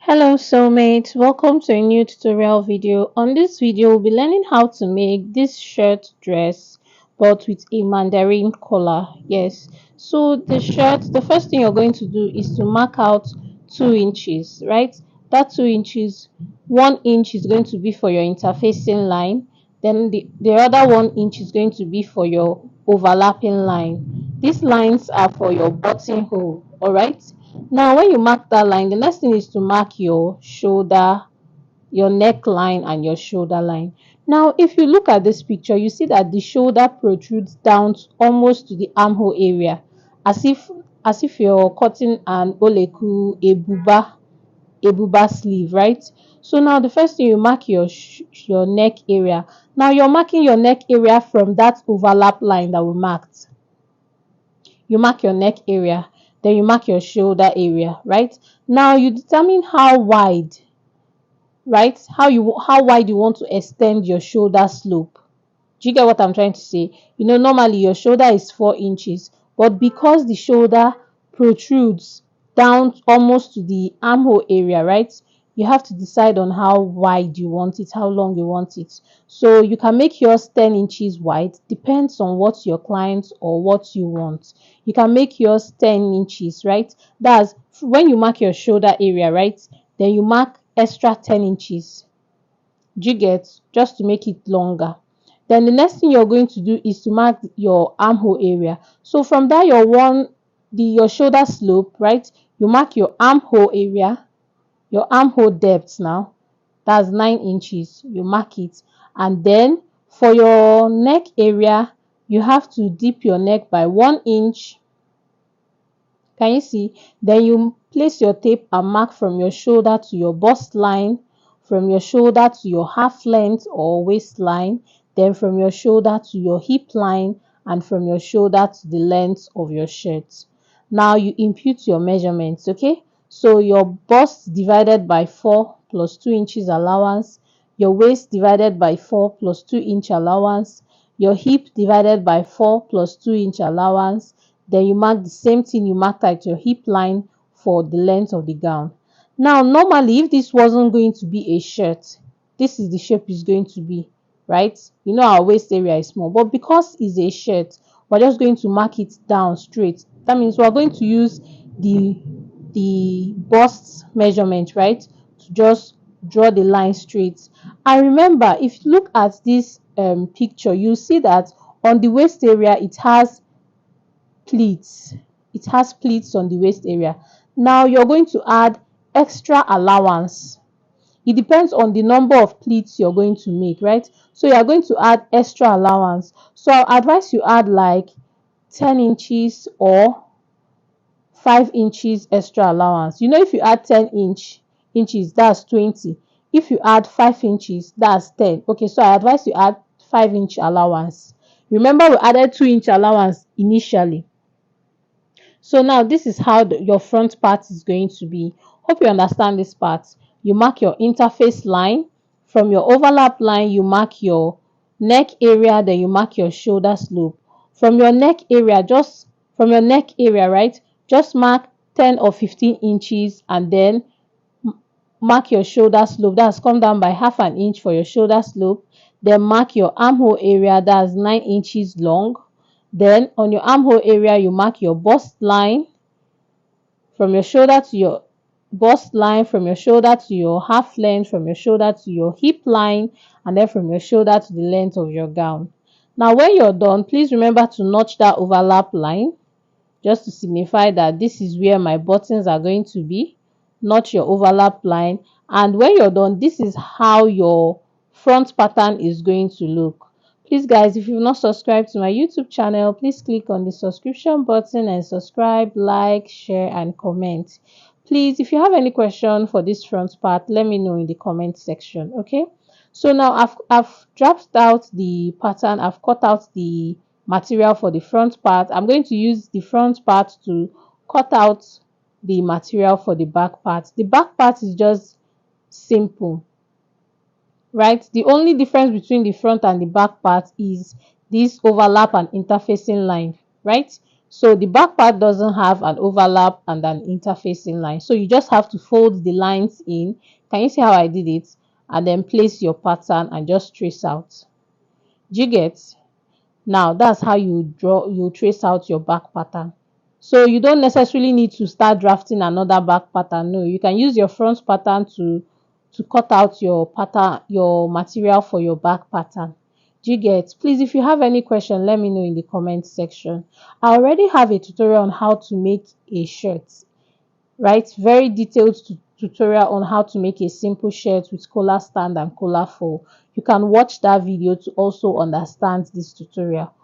Hello soulmates, welcome to a new tutorial video. On this video, we'll be learning how to make this shirt dress but with a mandarin collar. Yes, so the first thing you're going to do is to mark out 2 inches, right? That 2 inches, 1 inch is going to be for your interfacing line, then the other 1 inch is going to be for your overlapping line. These lines are for your buttonhole, all right? Now, when you mark that line, the next thing is to mark your shoulder, your neckline, and your shoulder line. Now, if you look at this picture, you see that the shoulder protrudes down almost to the armhole area, as if you're cutting an oleku, a buba sleeve, right? So now the first thing you mark your neck area. Now you're marking your neck area from that overlap line that we marked. You mark your neck area, then you mark your shoulder area, right? Now you determine how wide, right? How wide you want to extend your shoulder slope. Do you get what I'm trying to say? Normally your shoulder is 4 inches, but because the shoulder protrudes down almost to the armhole area, right? You have to decide on how wide you want it, how long you want it. So you can make yours 10 inches wide, depends on what your client or what you want. You can make yours 10 inches, right? That's when you mark your shoulder area, right? Then you mark extra 10 inches. Do you get? Just to make it longer. Then the next thing you're going to do is to mark your armhole area. So from that your shoulder slope, right? You mark your armhole area, your armhole depth now. That's 9 inches. You mark it. And then for your neck area, you have to dip your neck by 1 inch. Can you see? Then you place your tape and mark from your shoulder to your bust line, from your shoulder to your half length or waistline, then from your shoulder to your hip line, and from your shoulder to the length of your shirt. Now you impute your measurements, okay? So your bust divided by 4 plus 2 inches allowance, your waist divided by 4 plus 2-inch allowance, your hip divided by 4 plus 2-inch allowance. Then you mark the same thing you marked at your hip line for the length of the gown. Now, normally, if this wasn't going to be a shirt, this is the shape it's going to be, right? Our waist area is small, but because it's a shirt, we're just going to mark it down straight. That means we're going to use the bust measurement, right, to just draw the line straight. And remember, if you look at this picture, you see that on the waist area it has pleats. It has pleats on the waist area. Now you're going to add extra allowance. It depends on the number of pleats you're going to make, right? So you are going to add extra allowance. So I advise you add like 10 inches or 5 inches extra allowance. If you add 10 inches, that's 20. If you add 5 inches, that's 10. Okay, so I advise you add 5-inch allowance. Remember, we added 2-inch allowance initially. So now this is how your front part is going to be. Hope you understand this part. You mark your interface line. From your overlap line, you mark your neck area, then you mark your shoulder slope. From your neck area, right? Just mark 10 or 15 inches and then mark your shoulder slope. That's come down by half an inch for your shoulder slope. Then mark your armhole area, that's 9 inches long. Then on your armhole area, you mark your bust line from your shoulder to your bust line, from your shoulder to your half length, from your shoulder to your hip line, and then from your shoulder to the length of your gown. Now, when you're done, please remember to notch that overlap line just to signify that this is where my buttons are going to be. Notch your overlap line. And when you're done, this is how your front pattern is going to look. Please guys, if you've not subscribed to my YouTube channel, please click on the subscription button and subscribe, like, share, and comment. Please, if you have any question for this front part, let me know in the comment section. Okay, so now I've drafted out the pattern. I've cut out the material for the front part. I'm going to use the front part to cut out the material for the back part. The back part is just simple, right? The only difference between the front and the back part is this overlap and interfacing line, right? So the back part doesn't have an overlap and an interfacing line. So you just have to fold the lines in. Can you see how I did it? And then place your pattern and just trace out. Do you get? Now that's how you trace out your back pattern. So you don't necessarily need to start drafting another back pattern. No, you can use your front pattern to cut out your pattern, your material for your back pattern. Do you get? Please, if you have any question, let me know in the comment section. I already have a tutorial on how to make a shirt, right? Very detailed tutorial on how to make a simple shirt with collar stand and collar fold. You can watch that video to also understand this tutorial.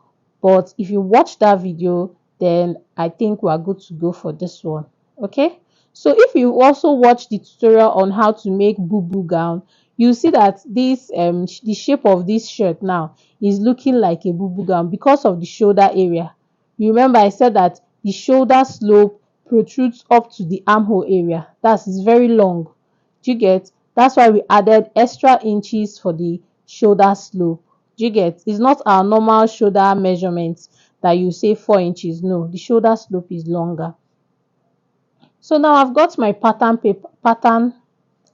But if you watch that video, then I think we are good to go for this one. Okay, so if you also watch the tutorial on how to make boo gown, you see that this the shape of this shirt now is looking like a boo gown because of the shoulder area. You remember I said that the shoulder slope protrudes up to the armhole area. That's is very long. Do you get? That's why we added extra inches for the shoulder slope. Do you get? It's not our normal shoulder measurement that you say 4 inches. No, the shoulder slope is longer. So now I've got my pattern,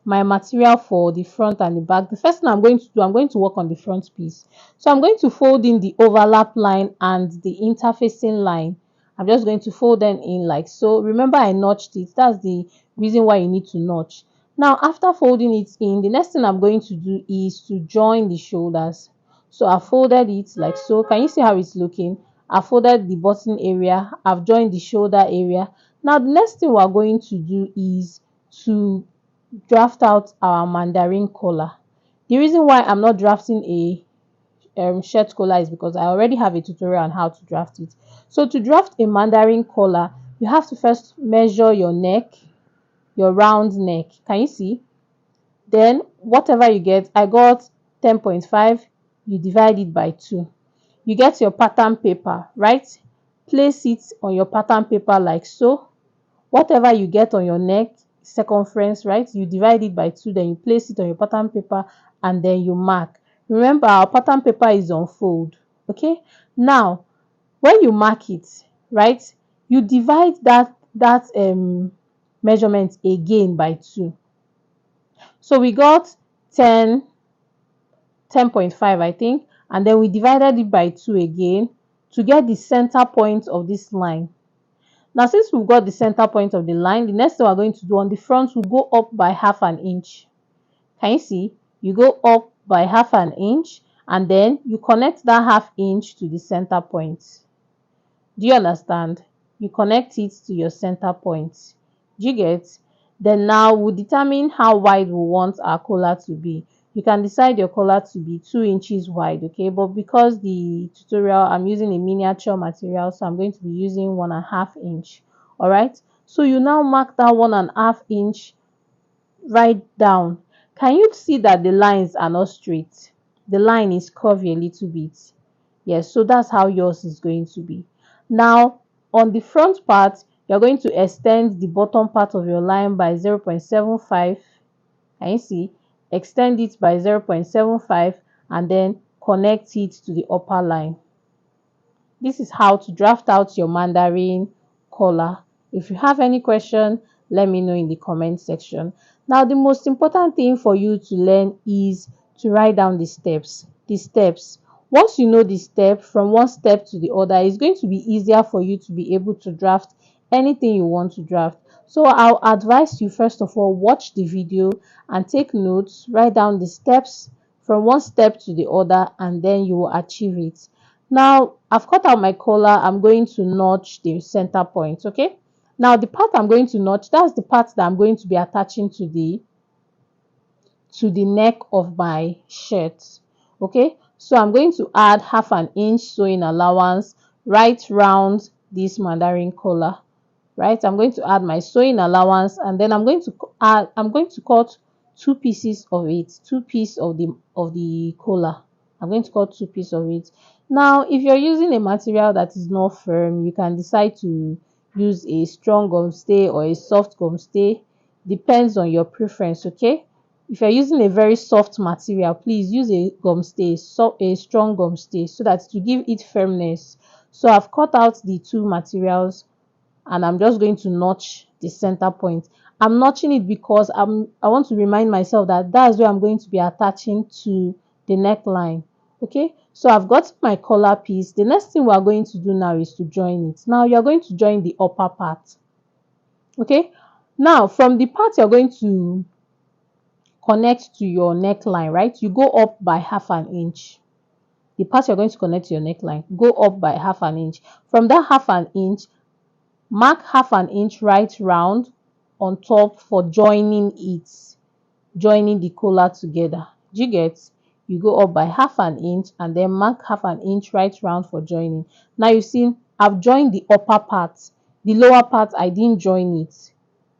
my material for the front and the back. The first thing I'm going to do, I'm going to work on the front piece. So I'm going to fold in the overlap line and the interfacing line. I'm just going to fold them in like so. Remember I notched it. That's the reason why you need to notch. Now after folding it in, the next thing I'm going to do is to join the shoulders. So I folded it like so. Can you see how it's looking? I folded the button area. I've joined the shoulder area. Now the next thing we're going to do is to draft out our mandarin collar. The reason why I'm not drafting a shirt collar is because I already have a tutorial on how to draft it. So to draft a mandarin collar, you have to first measure your neck, your round neck. Can you see? Then whatever you get, I got 10.5, you divide it by 2. You get your pattern paper, right? Place it on your pattern paper like so. Whatever you get on your neck circumference, right, you divide it by 2, then you place it on your pattern paper and then you mark. Remember our pattern paper is on fold. Okay, now when you mark it, right, you divide that measurement again by 2. So we got 10.5 I think, and then we divided it by 2 again to get the center point of this line. Now, since we've got the center point of the line, the next thing we're going to do on the front, we'll go up by half an inch. Can you see? You go up by half an inch and then you connect that half inch to the center point. Do you understand? You connect it to your center point. Do you get? Then now we'll determine how wide we want our collar to be. You can decide your collar to be 2 inches wide, okay? But because the tutorial, I'm using a miniature material, so I'm going to be using 1.5 inch. All right. So you now mark that 1.5 inch right down. Can you see that the lines are not straight? The line is curvy a little bit. Yes, so that's how yours is going to be. Now, on the front part, you're going to extend the bottom part of your line by 0.75. Can you see? Extend it by 0.75 and then connect it to the upper line. This is how to draft out your mandarin collar. If you have any question, let me know in the comment section. Now, the most important thing for you to learn is to write down the steps. Once you know the step from one step to the other, it's going to be easier for you to be able to draft anything you want to draft. So I'll advise you, first of all, watch the video and take notes, write down the steps from one step to the other, and then you will achieve it. Now I've cut out my collar. I'm going to notch the center point. Okay, now the part I'm going to notch, that's the part that I'm going to be attaching to the neck of my shirt. Okay, so I'm going to add half an inch sewing allowance right round this mandarin collar. Right, I'm going to add my sewing allowance, and then I'm going to cut 2 pieces of it, 2 pieces of the collar. I'm going to cut 2 pieces of it. Now if you're using a material that is not firm, you can decide to use a strong gum stay or a soft gum stay. Depends on your preference. Okay, if you're using a very soft material, please use a gum stay, a strong gum stay, so that to give it firmness. So I've cut out the two materials and I'm just going to notch the center point. I'm notching it because I want to remind myself that that's where I'm going to be attaching to the neckline. Okay, so I've got my collar piece. The next thing we are going to do now is to join it. Now you're going to join the upper part. Okay, now from the part you're going to connect to your neckline, right? You go up by half an inch. The part you're going to connect to your neckline, go up by half an inch. From that half an inch, mark half an inch right round on top for joining it, joining the collar together. Do you get? You go up by half an inch and then mark half an inch right round for joining. Now you see I've joined the upper part. The lower part I didn't join it.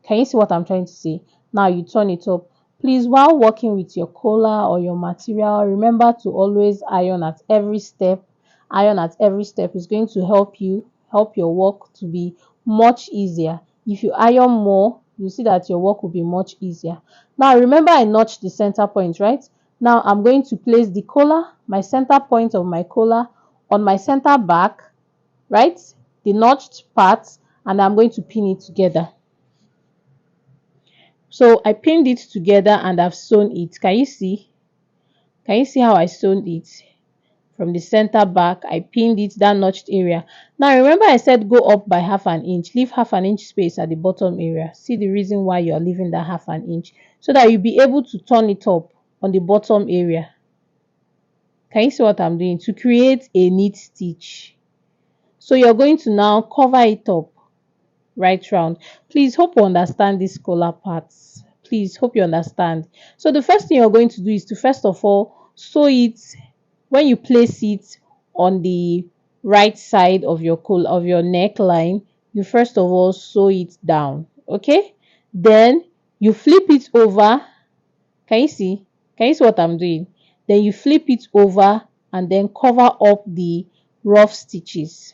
Can you see what I'm trying to say? Now you turn it up. Please, while working with your collar or your material, remember to always iron at every step. Iron at every step is going to help your work to be much easier. If you iron more, you see that your work will be much easier. Now remember I notched the center point, right? Now I'm going to place the collar, my center point of my collar, on my center back, right? The notched part, and I'm going to pin it together. So I pinned it together and I've sewn it. Can you see? Can you see how I sewn it? From the center back, I pinned it, that notched area. Now remember I said go up by half an inch. Leave half an inch space at the bottom area. See the reason why you're leaving that half an inch, so that you'll be able to turn it up on the bottom area. Can you see what I'm doing? To create a neat stitch. So you're going to now cover it up right round. Please hope you understand these collar parts. Please hope you understand. So the first thing you're going to do is to first of all sew it. When you place it on the right side of your collar, of your neckline, you first of all sew it down. Okay, then you flip it over. Can you see? Can you see what I'm doing? Then you flip it over and then cover up the rough stitches.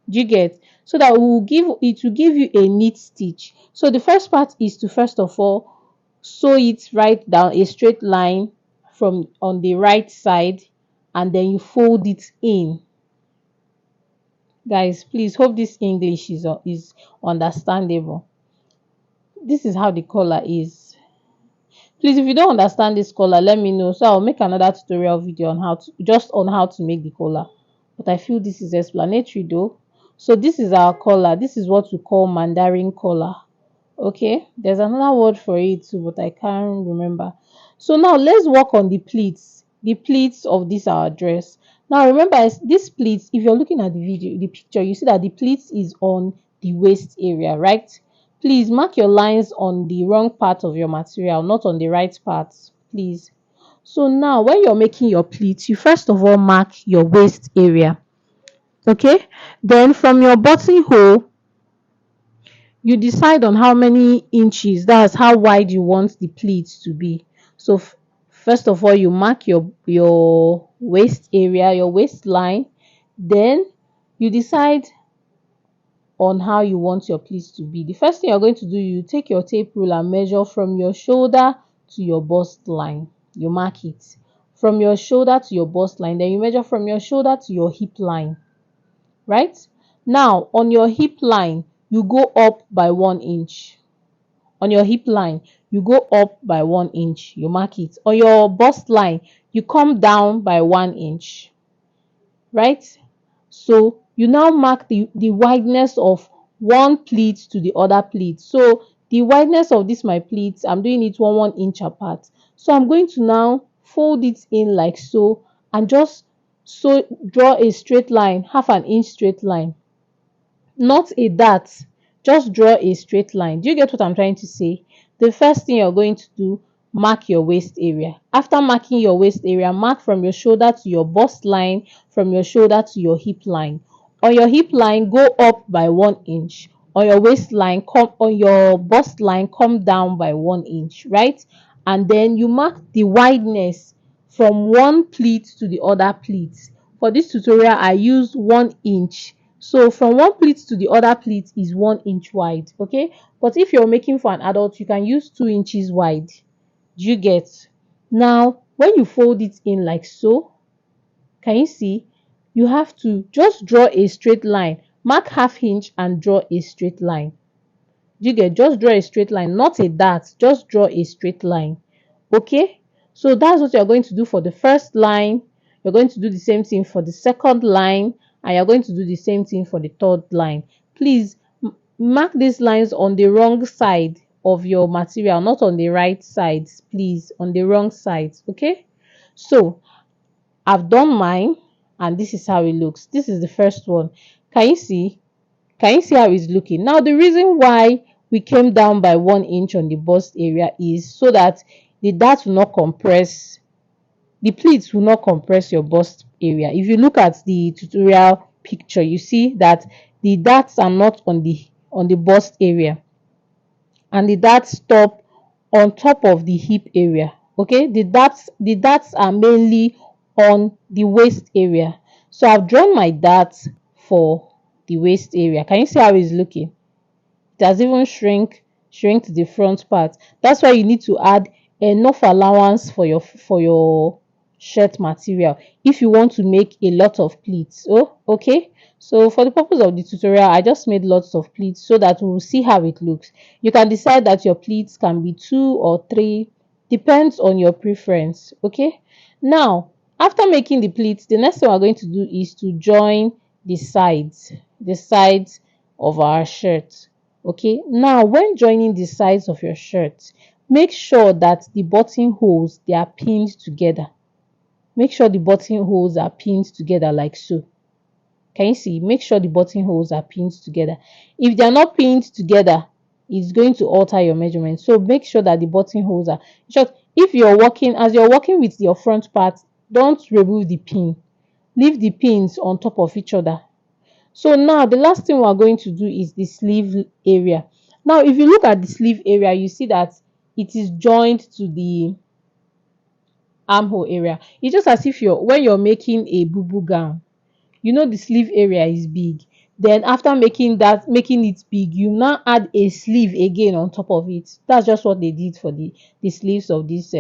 Do you get? So that will give you a neat stitch. So the first part is to first of all sew it right down a straight line from on the right side, and then you fold it in. Guys, please hope this English is understandable. This is how the collar is. Please, if you don't understand this collar, let me know, so I'll make another tutorial video on how to make the collar. But I feel this is explanatory though. So this is our collar. This is what we call mandarin collar. Okay, there's another word for it too, but I can't remember. So now let's work on the pleats of this our dress. Now remember, this pleats, if you're looking at the picture, you see that the pleats is on the waist area, right? Please mark your lines on the wrong part of your material, not on the right part, please. So now when you're making your pleats, you first of all mark your waist area. Okay, then from your buttonhole, you decide on how many inches, that's how wide you want the pleats to be. So first of all, you mark your waist area, your waistline, then you decide on how you want your pleats to be. The first thing you're going to do, you take your tape rule and measure from your shoulder to your bust line. You mark it from your shoulder to your bust line, then you measure from your shoulder to your hip line, right? Now on your hip line, you go up by 1 inch. On your hip line, you go up by 1 inch. You mark it. On your bust line, you come down by 1 inch, right? So you now mark the wideness of one pleat to the other pleat. So the wideness of this my pleats, I'm doing it 1 inch apart. So I'm going to now fold it in like so, and just draw a straight line, half an inch straight line, not a dart, just draw a straight line. Do you get what I'm trying to say? The first thing you're going to do, mark your waist area. After marking your waist area, mark from your shoulder to your bust line, from your shoulder to your hip line. On your hip line, go up by 1 inch. On your waistline, on your bust line, come down by 1 inch, right? And then you mark the wideness from one pleat to the other pleat. For this tutorial, I used 1 inch. So from one pleat to the other pleat is 1 inch wide. Okay, but if you're making for an adult, you can use 2 inches wide. Do you get? Now when you fold it in like so, can you see, you have to just draw a straight line, mark half inch and draw a straight line. You get, just draw a straight line, not a dart, just draw a straight line. Okay, so that's what you're going to do for the first line. You're going to do the same thing for the second line, and you're going to do the same thing for the third line. Please mark these lines on the wrong side of your material, not on the right sides, please, on the wrong sides. Okay, so I've done mine, and this is how it looks. This is the first one. Can you see? Can you see how it's looking? Now, the reason why we came down by 1 inch on the bust area is so that the dart will not compress, the pleats will not compress your bust area. If you look at the tutorial picture, you see that the darts are not on the bust area, and the darts stop on top of the hip area. Okay, the darts are mainly on the waist area. So I've drawn my darts for the waist area. Can you see how it's looking? It has even shrink the front part. That's why you need to add enough allowance for your shirt material if you want to make a lot of pleats. Oh, okay. So for the purpose of the tutorial, I just made lots of pleats so that we'll see how it looks. You can decide that your pleats can be 2 or 3, depends on your preference. Okay, now after making the pleats, the next thing we're going to do is to join the sides of our shirt. Okay, now when joining the sides of your shirt, make sure that the buttonholes, they are pinned together. Make sure the buttonholes are pinned together like so. Can you see? Make sure the buttonholes are pinned together. If they are not pinned together, it's going to alter your measurement. So make sure that the buttonholes are short. If you're working, as you're working with your front part, don't remove the pin. Leave the pins on top of each other. So now the last thing we're going to do is the sleeve area. Now, if you look at the sleeve area, you see that it is joined to the armhole area. It's just as if when you're making a boo gown, you know the sleeve area is big. Then after making it big, you now add a sleeve again on top of it. That's just what they did for the sleeves of this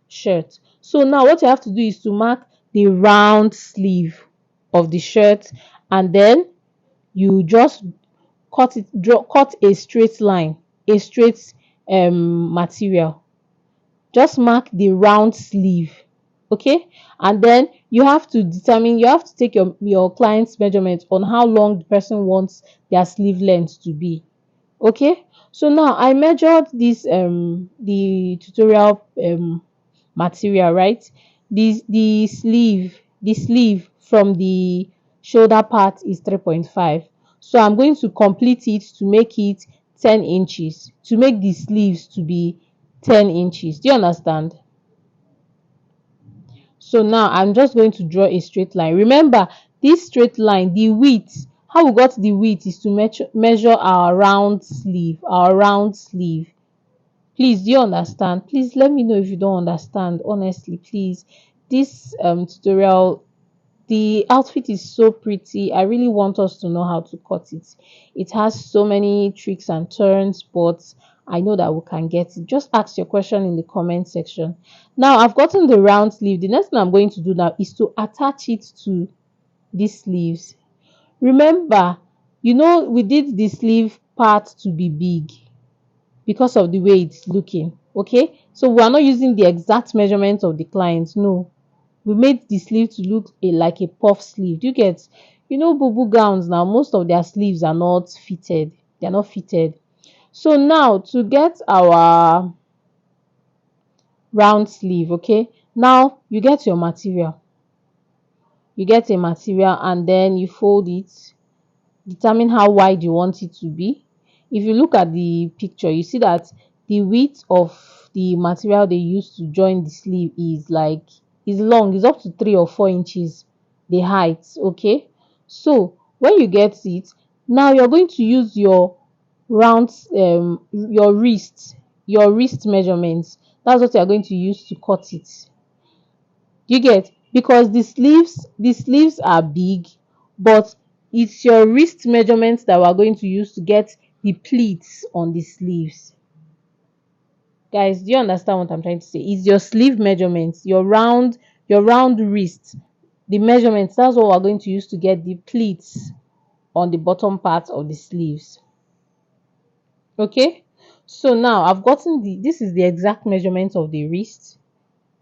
shirt. So now what you have to do is to mark the round sleeve of the shirt, and then you just cut a straight line, a straight material. Just mark the round sleeve. Okay, and then you have to take your client's measurement on how long the person wants their sleeve length to be. Okay, so now I measured this the tutorial material, right? The sleeve from the shoulder part is 3.5. So I'm going to complete it to make it 10 inches, to make the sleeves to be 10 inches. Do you understand? So now I'm just going to draw a straight line. Remember, this straight line, the width, how we got the width is to measure our round sleeve, Please, do you understand? Please let me know if you don't understand. Honestly, please. This tutorial, the outfit is so pretty. I really want us to know how to cut it. It has so many tricks and turns, but I know that we can get it. Just ask your question in the comment section. Now I've gotten the round sleeve. The next thing I'm going to do now is to attach it to these sleeves. Remember, we did the sleeve part to be big because of the way it's looking. Okay, so we are not using the exact measurement of the client. No, we made the sleeve to look like a puff sleeve. Do you get? Boo gowns now, most of their sleeves are not fitted. They are not fitted. So now to get our round sleeve, okay, now you get your material. You get a material and then you fold it. Determine how wide you want it to be. If you look at the picture, you see that the width of the material they use to join the sleeve is long. It's up to 3 or 4 inches, the height. Okay, so when you get it, now you're going to use your round your wrist measurements. That's what you're going to use to cut it. You get? Because the sleeves are big, but it's your wrist measurements that we're going to use to get the pleats on the sleeves. Guys, do you understand what I'm trying to say? It's your sleeve measurements, your round wrist, the measurements. That's what we're going to use to get the pleats on the bottom part of the sleeves. Okay, so now I've gotten this is the exact measurement of the wrist,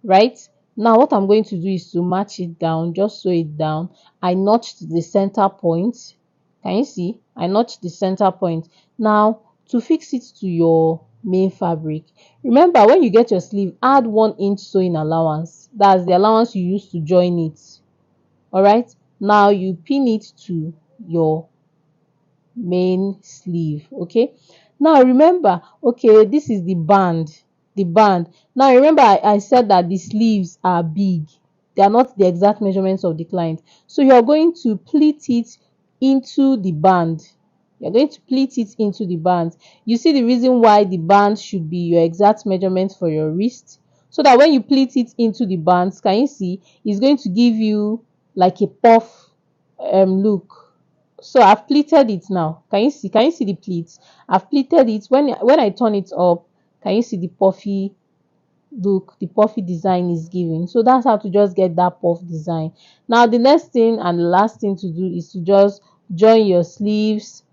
right? Now what I'm going to do is to match it down, just sew it down. I notched the center point. Can you see? I notched the center point. Now to fix it to your main fabric, remember when you get your sleeve, add 1 inch sewing allowance. That's the allowance you use to join it. All right, now you pin it to your main sleeve. Okay, now remember, okay, this is the band. Now remember, I said that the sleeves are big, they are not the exact measurements of the client, so you're going to pleat it into the band. You're going to pleat it into the band. You see the reason why the band should be your exact measurement for your wrist, so that when you pleat it into the bands, can you see, it's going to give you like a puff look. So I've pleated it now. Can you see the pleats? I've pleated it. When I turn it up, can you see the puffy look, the puffy design is giving? So that's how to just get that puff design. Now the next thing and the last thing to do is to just join your sleeves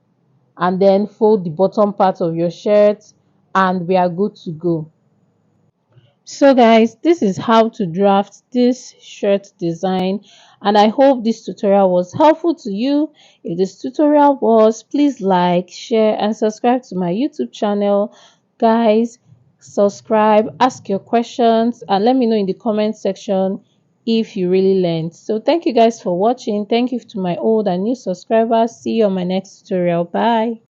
and then fold the bottom part of your shirt, and we are good to go. So guys, this is how to draft this shirt design, and I hope this tutorial was helpful to you. If this tutorial was, please like, share and subscribe to my YouTube channel. Guys, subscribe, ask your questions and let me know in the comment section if you really learned. So thank you guys for watching. Thank you to my old and new subscribers. See you on my next tutorial. Bye.